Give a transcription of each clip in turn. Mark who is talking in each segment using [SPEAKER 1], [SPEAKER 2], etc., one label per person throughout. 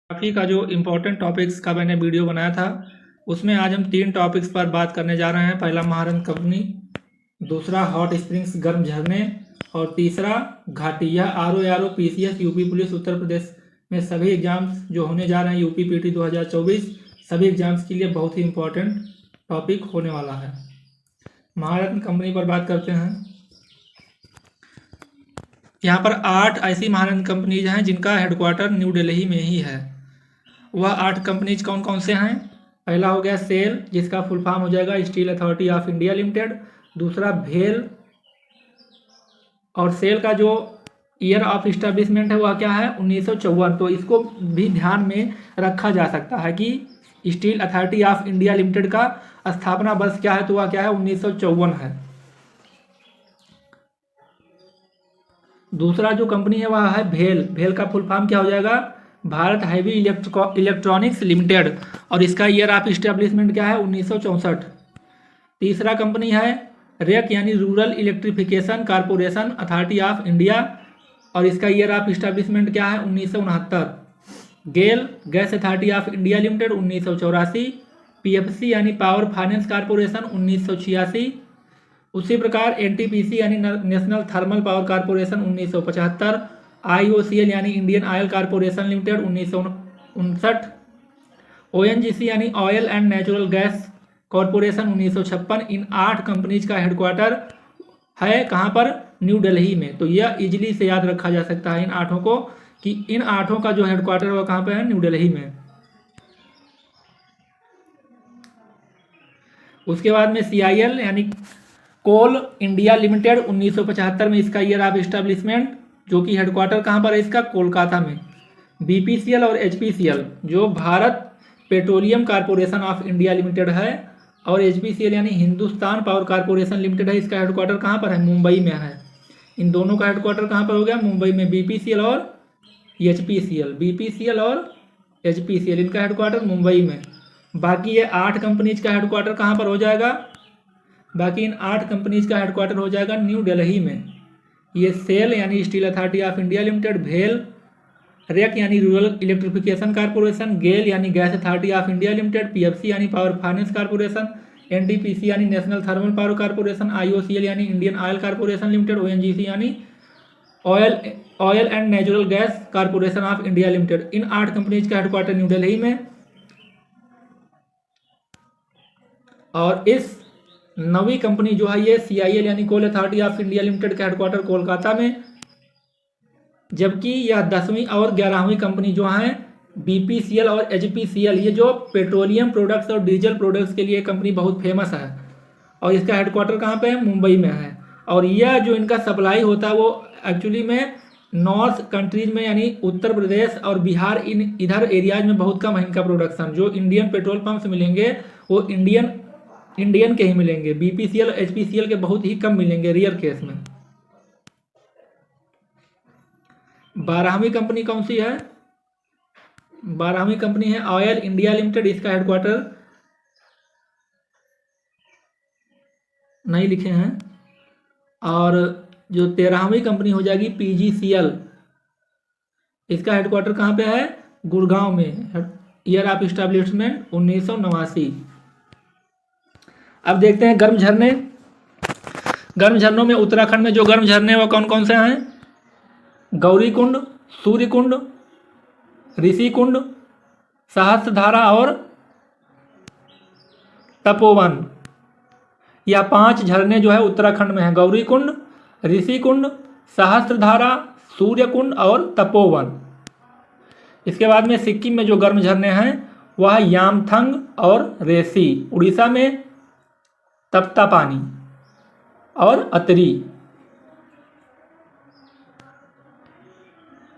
[SPEAKER 1] काफ़ी का जो इम्पोर्टेंट टॉपिक्स का मैंने वीडियो बनाया था उसमें आज हम 3 टॉपिक्स पर बात करने जा रहे हैं। पहला महारत कंपनी, दूसरा हॉट स्प्रिंग्स गर्म झरने और तीसरा घाटी। यह R O PCS UP police Uttar Pradesh में सभी एग्जाम्स जो होने जा रहे हैं यूपी PT 2024 सभी एग्जाम्स के लिए बहुत ही इम्पोर्टेंट टॉपिक होने वाला है। महारत कंपनी पर बात करते हैं। यहाँ पर 8 ऐसी महारत कंपनीज हैं जिनका हेडक्वार्टर न्यू दिल्ली में ही है। वह 8 कंपनीज कौन कौन से हैं? पहला हो गया सेल, जिसका फुल फॉर्म हो जाएगा steel authority of India limited. दूसरा भेल, और सेल का जो ईयर ऑफ इस्टेब्लिशमेंट है वह क्या है? 1954। तो इसको भी ध्यान में रखा जा सकता है कि steel authority of India limited का स्थापना वर्ष क्या है, तो वह क्या है? 1954 है। दूसरा जो कंपनी है वह है भेल। भेल का फुल फॉर्म क्या हो जाएगा? भारत हैवी इलेक्ट्रॉनिक्स लिमिटेड, और इसका ईयर ऑफ इस्टेब्लिशमेंट क्या है? 1964। तीसरा कंपनी है रेक यानी rural electrification corporation authority of India, और इसका ईयर ऑफ इस्टेब्लिशमेंट क्या है? 1969। GAIL gas authority of India limited 1984। PFC यानी पावर फाइनेंस कारपोरेशन 1986। उसी प्रकार NTPC यानी national thermal power corporation 1975। IOCL यानी Indian oil corporation limited 1959। ONGC यानी oil and natural gas corporation 1956। इन 8 कंपनीज का हेडक्वार्टर है कहाँ पर? न्यू दिल्ली में। तो यह इजीली से याद रखा जा सकता है इन 8 को, कि इन 8 का जो हेडक्वार्टर है वो कहाँ पर है? न्यू दिल्ली में। उसके बाद में CIL यानी कोल इंडिया लिमिटेड 1975 में इसका ईयर ऑफ इस्टेब्लिशमेंट, जो कि हेडक्वार्टर कहाँ पर है इसका? कोलकाता में। BPCL और HPCL जो Bharat petroleum corporation of India limited है, और HPCL यानी हिंदुस्तान पावर कारपोरेशन लिमिटेड है, इसका हेडक्वार्टर कहाँ पर है? मुंबई में है। इन दोनों का हेडक्वार्टर कहाँ पर हो गया? मुंबई में। BPCL और HPCL इनका हेडक्वार्टर मुंबई में। बाकी ये 8 कंपनीज का हेडक्वार्टर कहाँ पर हो जाएगा? बाकी इन 8 कंपनीज का हेडक्वार्टर हो जाएगा न्यू दिल्ली में। ये सेल यानी steel authority of India limited, भेल, रेक यानी रूरल इलेक्ट्रिफिकेशन कारपोरेशन, गेल यानी gas authority of India limited, PFC यानी पावर फाइनेंस कारपोरेशन, NTPC यानी national thermal power corporation, IOCL यानी Indian oil corporation limited, ONGC यानी oil and natural gas corporation of India limited. In 8 companies का headquarter new Delhi में, और इस 9वीं company जो है ये CIL यानी कोल अथॉरिटी ऑफ इंडिया लिमिटेड का हेडक्वार्टर कोलकाता में। जबकि यह 10वीं और 11वीं कंपनी जो हैं BPCL और HPCL, ये जो पेट्रोलियम प्रोडक्ट्स और डीजल प्रोडक्ट्स के लिए कंपनी बहुत फेमस है, और इसका हेडक्वार्टर कहाँ पे है? मुंबई में है। और यह जो इनका सप्लाई होता है वो एक्चुअली में नॉर्थ कंट्रीज में यानी उत्तर प्रदेश और बिहार, इन इधर एरियाज में बहुत कम है इनका प्रोडक्शन। जो इंडियन पेट्रोल पंप्स मिलेंगे वो इंडियन के ही मिलेंगे। BPCL और HPCL के बहुत ही कम मिलेंगे, रियर केस में। 12वीं कंपनी कौन सी है? 12वीं कंपनी है ऑयल इंडिया लिमिटेड, इसका हेडक्वार्टर नहीं लिखे हैं। और जो 13वीं कंपनी हो जाएगी PGCL, इसका हेडक्वार्टर कहाँ पे है? गुड़गांव में। Year of establishment 1989। अब देखते हैं गर्म झरने। गर्म झरनों में उत्तराखंड में जो गर्म झरने वो कौन कौन से हैं? गौरीकुंड, सूर्यकुंड, ऋषिकुंड, सहस्त्रधारा और तपोवन। यह 5 झरने जो है उत्तराखंड में है। गौरीकुंड, ऋषिकुंड, सहस्त्रधारा, सूर्यकुंड और तपोवन। इसके बाद में सिक्किम में जो गर्म झरने हैं वह यामथंग और रेसी। उड़ीसा में तप्तापानी और अतरी।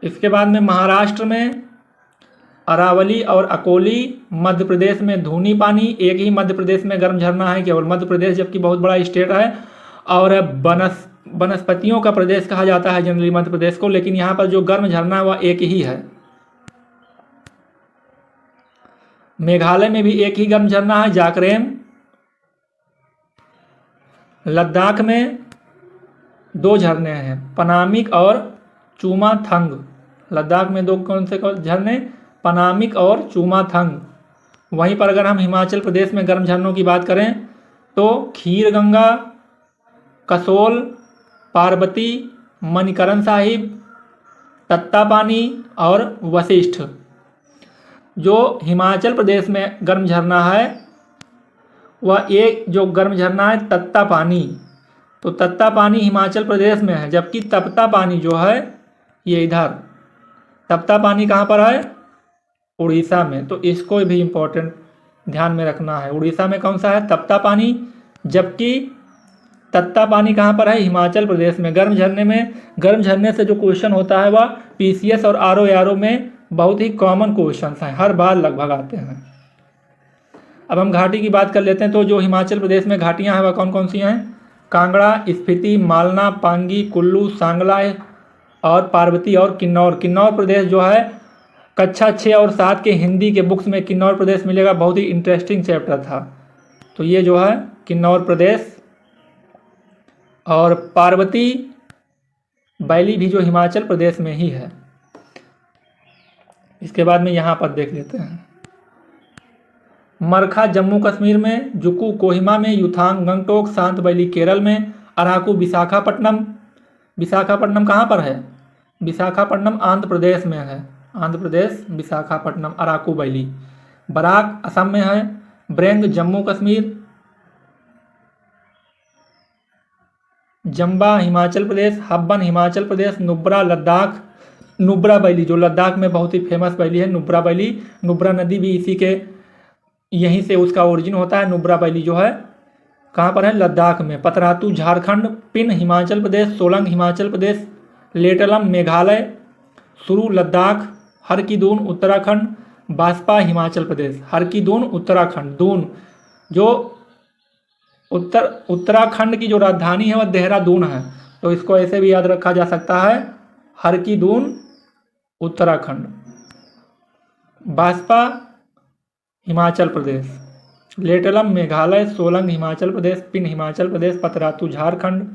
[SPEAKER 1] इसके बाद में महाराष्ट्र में अरावली और अकोली। मध्य प्रदेश में धूनी पानी। एक ही मध्य प्रदेश में गर्म झरना है, केवल मध्य प्रदेश, जबकि बहुत बड़ा स्टेट है। और वनस्पतियों का प्रदेश कहा जाता है जनरली मध्य प्रदेश को, लेकिन यहाँ पर जो गर्म झरना है वह एक ही है। मेघालय में भी एक ही गर्म झरना है, जाकरेम। लद्दाख में 2 झरने हैं, पनामिक और चूमा थंग। लद्दाख में 2 कौन से झरने? पनामिक और चूमाथंग। वहीं पर अगर हम हिमाचल प्रदेश में गर्म झरनों की बात करें तो खीर गंगा, कसोल, पार्वती, मणिकरण साहिब, तत्तापानी और वशिष्ठ। जो हिमाचल प्रदेश में गर्म झरना है वह एक जो गर्म झरना है तत्तापानी, तो तत्तापानी हिमाचल प्रदेश में है, जबकि तपता पानी जो है ये इधर, तपता पानी कहाँ पर है? उड़ीसा में। तो इसको भी इम्पोर्टेंट ध्यान में रखना है, उड़ीसा में कौन सा है? तपता पानी, जबकि तत्ता पानी कहाँ पर है? हिमाचल प्रदेश में। गर्म झरने में, गर्म झरने से जो क्वेश्चन होता है वह पीसीएस और आरओ में बहुत ही कॉमन क्वेश्चन हैं, हर बार लगभग आते हैं। अब हम घाटी की बात कर लेते हैं। तो जो हिमाचल प्रदेश में घाटियाँ हैं वह कौन कौन सी हैं? कांगड़ा, स्पीति, मालना, पांगी, कुल्लू, सांगला और पार्वती और किन्नौर। किन्नौर प्रदेश जो है कक्षा 6 और 7 के हिंदी के बुक्स में किन्नौर प्रदेश मिलेगा, बहुत ही इंटरेस्टिंग चैप्टर था। तो ये जो है किन्नौर प्रदेश, और पार्वती वैली भी जो हिमाचल प्रदेश में ही है। इसके बाद में यहाँ पर देख लेते हैं। मरखा जम्मू कश्मीर में, जुकू कोहिमा में, युथांग गंगटोक, शांत वैली केरल में, अराकू विशाखापट्टनम। विशाखापट्टनम कहाँ पर है? विशाखापट्टनम आंध्र प्रदेश में है, आंध्र प्रदेश विशाखापट्टनम, अराकू वैली। बराक असम में है, ब्रेंग जम्मू कश्मीर, जम्बा हिमाचल प्रदेश, हब्बन हिमाचल प्रदेश, नुब्रा लद्दाख। नुब्रा वैली जो लद्दाख में बहुत ही फेमस वैली है, नुब्रा वैली। नुब्रा नदी भी इसी के, यहीं से उसका ओरिजिन होता है। नुब्रा वैली जो है कहाँ पर है? लद्दाख में। पतरातू झारखंड, पिन हिमाचल प्रदेश, सोलंग हिमाचल प्रदेश, लेटलम मेघालय, सुरू लद्दाख, हरकीदून उत्तराखंड, बास्पा हिमाचल प्रदेश। हरकीदून उत्तराखंड, दून जो उत्तराखंड की जो राजधानी है वह देहरादून है, तो इसको ऐसे भी याद रखा जा सकता है, हरकीदून उत्तराखंड। Baspa Himachal Pradesh, Laitlum Meghalaya, Solang Himachal Pradesh, Pin Himachal Pradesh, Patratu Jharkhand,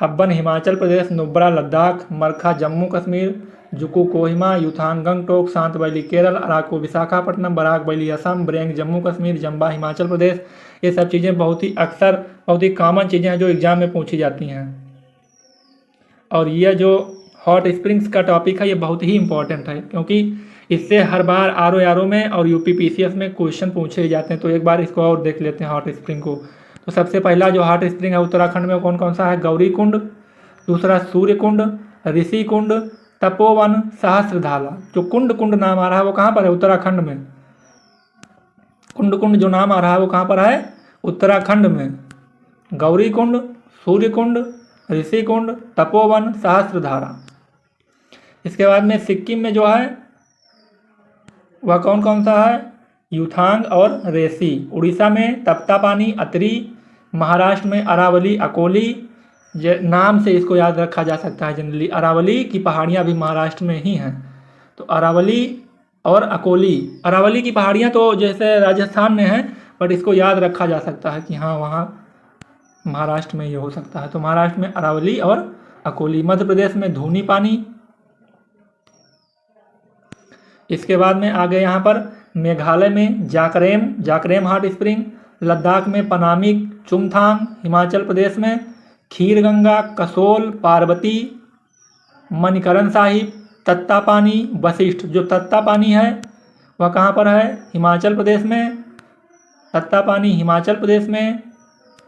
[SPEAKER 1] Habban Himachal Pradesh, Nubra Ladakh, Markha Jammu Kashmir, Dzukou Kohima, Yuthang Gangtok, Shant valley Kerala, Araku Visakhapatnam, Barak valley Assam, Breng Jammu Kashmir, Jamba Himachal Pradesh. ये सब चीज़ें बहुत ही अक्सर, बहुत ही कॉमन चीज़ें हैं जो एग्जाम में पूछी जाती हैं। और यह जो हॉट स्प्रिंग्स का टॉपिक है ये बहुत ही इंपॉर्टेंट है, क्योंकि इससे हर बार आरओ में और यूपी पीसीएस में क्वेश्चन पूछे जाते हैं। तो एक बार इसको और देख लेते हैं हॉट स्प्रिंग को। तो सबसे पहला जो हॉट स्प्रिंग है उत्तराखंड में कौन कौन सा है? गौरी कुंड, दूसरा सूर्य कुंड, ऋषि कुंड, तपोवन, सहस्त्रधारा। जो कुंड कुंड नाम आ रहा है वो कहाँ पर है? उत्तराखंड में। कुंड कुंड जो नाम आ रहा है वो कहाँ पर है? उत्तराखंड में। गौरी कुंड, सूर्य कुंड, ऋषि कुंड, तपोवन, सहस्त्रधारा। इसके बाद में सिक्किम में जो है वह कौन कौन सा है? युथांग और रेसी। उड़ीसा में तपता पानी, अतरी। महाराष्ट्र में अरावली, अकोली। नाम से इसको याद रखा जा सकता है जनरली। अरावली की पहाड़ियाँ भी महाराष्ट्र में ही हैं, तो अरावली और अकोली। अरावली की पहाड़ियाँ तो जैसे राजस्थान में हैं, बट इसको याद रखा जा सकता है कि हाँ वहाँ महाराष्ट्र में ये हो सकता है। तो महाराष्ट्र में अरावली और अकोली। मध्य प्रदेश में धूनी पानी। इसके बाद में आगे यहाँ पर मेघालय में जाकरेम हॉट स्प्रिंग, लद्दाख में पनामिक, चुमथांग, हिमाचल प्रदेश में खीर गंगा, कसोल, पार्वती, मणिकरण साहिब, तत्ता पानी, वशिष्ठ। जो तत्ता पानी है वह कहाँ पर है? हिमाचल प्रदेश में। तत्ता पानी हिमाचल प्रदेश में,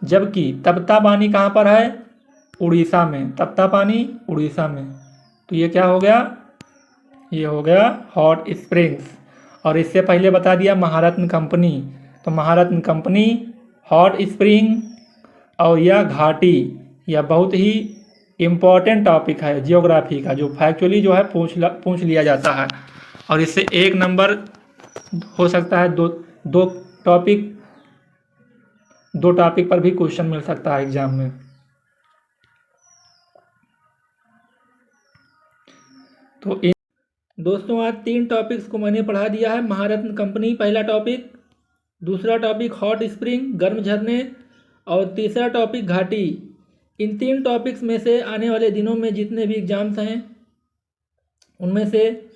[SPEAKER 1] जबकि तपता पानी कहाँ पर है? उड़ीसा में। तपता पानी उड़ीसा में। तो ये क्या हो गया? ये हो गया हॉट स्प्रिंग्स। और इससे पहले बता दिया महारत्न कंपनी। तो महारत्न कंपनी, हॉट स्प्रिंग और यह घाटी, यह बहुत ही इम्पॉर्टेंट टॉपिक है जियोग्राफी का, जो फैक्चुअली जो है पूछ लिया जाता है। और इससे 1 नंबर हो सकता है, दो टॉपिक पर भी क्वेश्चन मिल सकता है एग्जाम में। तो दोस्तों आज 3 टॉपिक्स को मैंने पढ़ा दिया है। महारत्न कंपनी पहला टॉपिक, दूसरा टॉपिक हॉट स्प्रिंग गर्म झरने, और तीसरा टॉपिक घाटी। इन 3 टॉपिक्स में से आने वाले दिनों में जितने भी एग्जाम्स हैं उनमें से